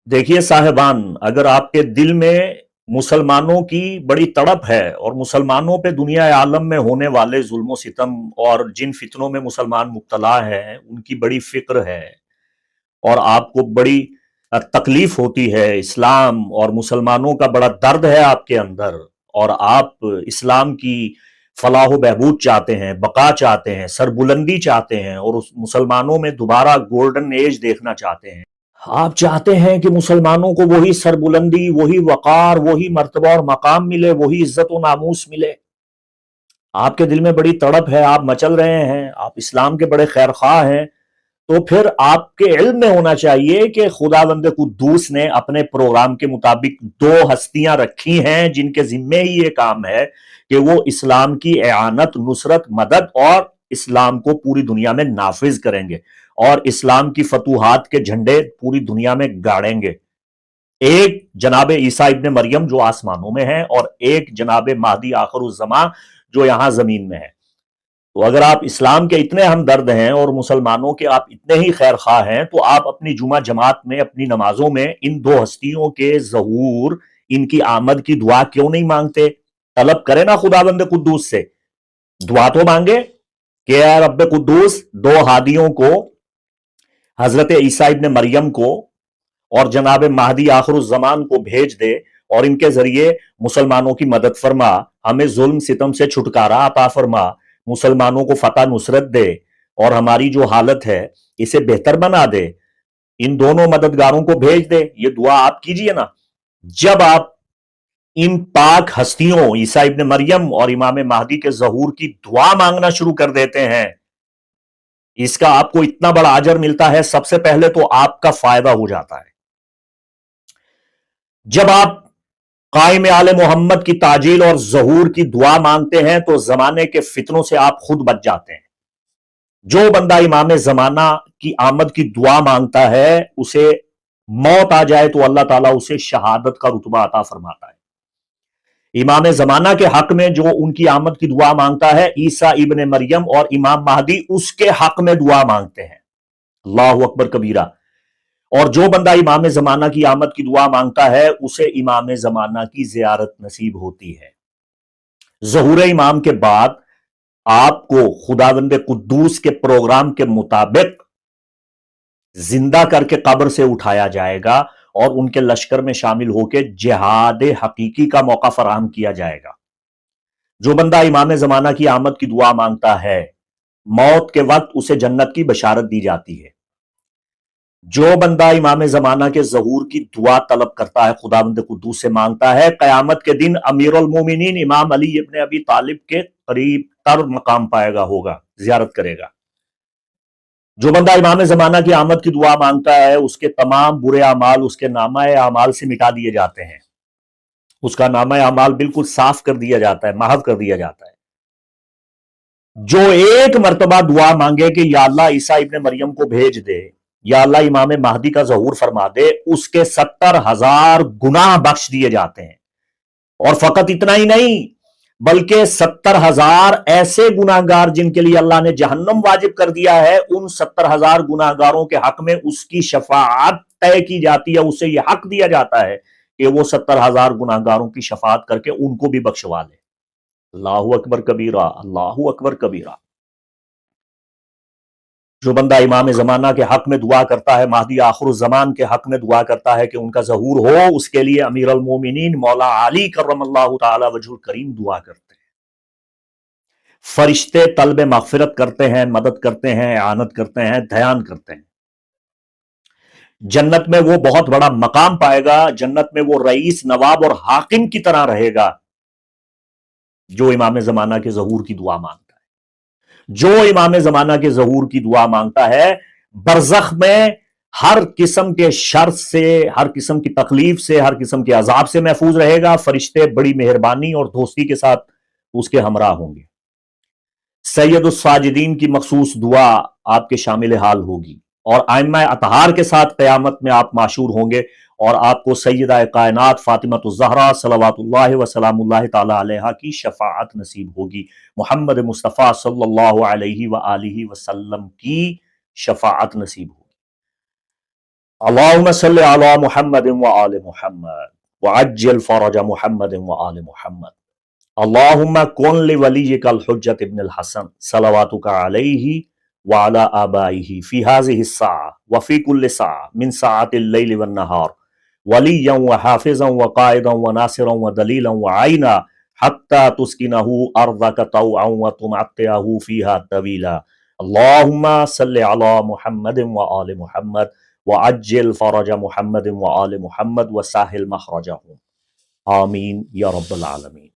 देखिए साहिबान, अगर आपके दिल में मुसलमानों की बड़ी तड़प है और मुसलमानों पे दुनिया आलम में होने वाले जुल्म सितम और जिन फितनों में मुसलमान मुब्तला हैं उनकी बड़ी फिक्र है, और आपको बड़ी तकलीफ होती है, इस्लाम और मुसलमानों का बड़ा दर्द है आपके अंदर, और आप इस्लाम की फलाह व बहबूद चाहते हैं, बका चाहते हैं, सरबुलंदी चाहते हैं, और उस मुसलमानों में दोबारा गोल्डन एज देखना चाहते हैं। आप चाहते हैं कि मुसलमानों को वही सरबुलंदी, वही वकार, वही मर्तबा और मकाम मिले, वही इज्जत और नामूस मिले। आपके दिल में बड़ी तड़प है, आप मचल रहे हैं, आप इस्लाम के बड़े खैर खा हैं। तो फिर आपके इल्म में होना चाहिए कि खुदावंद कुद्दूस ने अपने प्रोग्राम के मुताबिक दो हस्तियां रखी हैं जिनके जिम्मे ही ये काम है कि वो इस्लाम की एआनत, नुसरत, मदद और इस्लाम को पूरी दुनिया में नाफिज करेंगे और इस्लाम की फतूहात के झंडे पूरी दुनिया में गाड़ेंगे। एक जनाबे ईसा इब्ने मरियम जो आसमानों में है, और एक जनाबे महदी आखिरुज़्ज़मा जो यहां जमीन में है। तो अगर आप इस्लाम के इतने हमदर्द हैं और मुसलमानों के आप इतने ही खैर खा हैं, तो आप अपनी जुमा जमात में, अपनी नमाजों में इन दो हस्तियों के ज़हूर, इनकी आमद की दुआ क्यों नहीं मांगते? तलब करें ना खुदाबंद कुद्दूस से, दुआ तो मांगे कि या रब्बे कुद्दूस दो हादियों को, हजरत ईसा इब्ने मरियम को और जनाब महदी आखिरुज़्ज़मान को भेज दे, और इनके जरिए मुसलमानों की मदद फरमा, हमें जुल्म सितम से छुटकारा अता फरमा, मुसलमानों को फतह नुसरत दे, और हमारी जो हालत है इसे बेहतर बना दे। इन दोनों मददगारों को भेज दे, ये दुआ आप कीजिए ना। जब आप इन पाक हस्तियों ईसा इब्ने मरियम और इमाम महदी के ज़हूर की दुआ मांगना शुरू कर देते हैं, इसका आपको इतना बड़ा अजर मिलता है। सबसे पहले तो आपका फायदा हो जाता है। जब आप कायम आले मोहम्मद की ताजील और ज़हूर की दुआ मांगते हैं तो जमाने के फितनों से आप खुद बच जाते हैं। जो बंदा इमाम जमाना की आमद की दुआ मांगता है, उसे मौत आ जाए तो अल्लाह ताला उसे शहादत का रुतबा अता फरमाता है। इमाम जमाना के हक में जो उनकी आमद की दुआ मांगता है, ईसा इब्ने मरियम और इमाम महदी उसके हक में दुआ मांगते हैं। अल्लाहु अकबर कबीरा। और जो बंदा इमाम जमाना की आमद की दुआ मांगता है, उसे इमाम जमाना की जियारत नसीब होती है। ज़हूर इमाम के बाद आपको खुदावंद कुद्दूस के प्रोग्राम के मुताबिक जिंदा करके कब्र से उठाया जाएगा और उनके लश्कर में शामिल होकर जिहाद हकीकी का मौका फराहम किया जाएगा। जो बंदा इमाम जमाना की आमद की दुआ मांगता है, मौत के वक्त उसे जन्नत की बशारत दी जाती है। जो बंदा इमाम जमाना के ज़हूर की दुआ तलब करता है, खुदावंद कुद्दूस से मांगता है, कयामत के दिन अमीरुल मोमिनीन इमाम अली इब्ने अबी तालिब के करीब तर मकाम पाएगा, होगा, जियारत करेगा। जो बंदा इमाम जमाना की आमद की दुआ मांगता है, उसके तमाम बुरे अमाल उसके नामा अमाल से मिटा दिए जाते हैं। उसका नामा अमाल बिल्कुल साफ कर दिया जाता है, महव कर दिया जाता है। जो एक मर्तबा दुआ मांगे कि या अल्लाह ईसा इब्ने मरियम को भेज दे, या अल्लाह इमाम महदी का ज़हूर फरमा दे, उसके 70,000 गुनाह बख्श दिए जाते हैं। और फकत इतना ही नहीं, बल्कि 70,000 ऐसे गुनाहगार जिनके लिए अल्लाह ने जहन्नम वाजिब कर दिया है, उन 70,000 गुनाहगारों के हक में उसकी शफाअत तय की जाती है। उसे यह हक दिया जाता है कि वो 70,000 गुनाहगारों की शफाअत करके उनको भी बख्शवा ले। अल्लाहु अकबर कबीरा, अल्लाहु अकबर कबीरा। जो बंदा इमाम जमाना के हक में दुआ करता है, महदी आखिरुज़्ज़मान के हक में दुआ करता है कि उनका ज़हूर हो, उसके लिए अमीर अल मोमिनीन मौला अली करमल्लाहु ताला वजहुल करीम दुआ करते हैं। फरिश्ते तलब मगफिरत करते हैं, मदद करते हैं, आनत करते हैं, ध्यान करते हैं। जन्नत में वो बहुत बड़ा मकाम पाएगा। जन्नत में वो रईस, नवाब और हाकिम की तरह रहेगा जो इमाम जमाना के ज़हूर की दुआ मांगता है। जो इमाम जमाना के ज़हूर की दुआ मांगता है, बरज़ख में हर किस्म के शर से, हर किस्म की तकलीफ से, हर किस्म के अजाब से महफूज रहेगा। फरिश्ते बड़ी मेहरबानी और दोस्ती के साथ उसके हमरा होंगे। सैयदुस साजिदीन की मखसूस दुआ आपके शामिल हाल होगी, और आइम्मा अतहार के साथ क़यामत में आप माशूर होंगे, और आपको सैयदा कायनात फातिमतुज़ ज़हरा सलवातुल्लाहि व सलामुल्लाहि ताला अलैहा की शफाअत नसीब होगी। मोहम्मद मुस्तफ़ा सल्लल्लाहु अलैहि व आलिहि वसल्लम की शफाअत नसीब होगी। اللهم صل على محمد وآل محمد وعجل فرج محمد وآل محمد. اللهم كن لوليك الحجة ابن الحسن صلواتك عليه وعلى آبائه في هذه الساعة وفي كل ساعة من ساعات الليل والنهار وليا وحافظا وقائدا وناصرا ودليلا وعينا حتى تسكنه أرضك طوعا وتمتعه فيها طويلا. اللهم صل على محمد وآل محمد وعجل فرج محمد وآل محمد وسهل مخرجهم. آمین یا رب العالمین.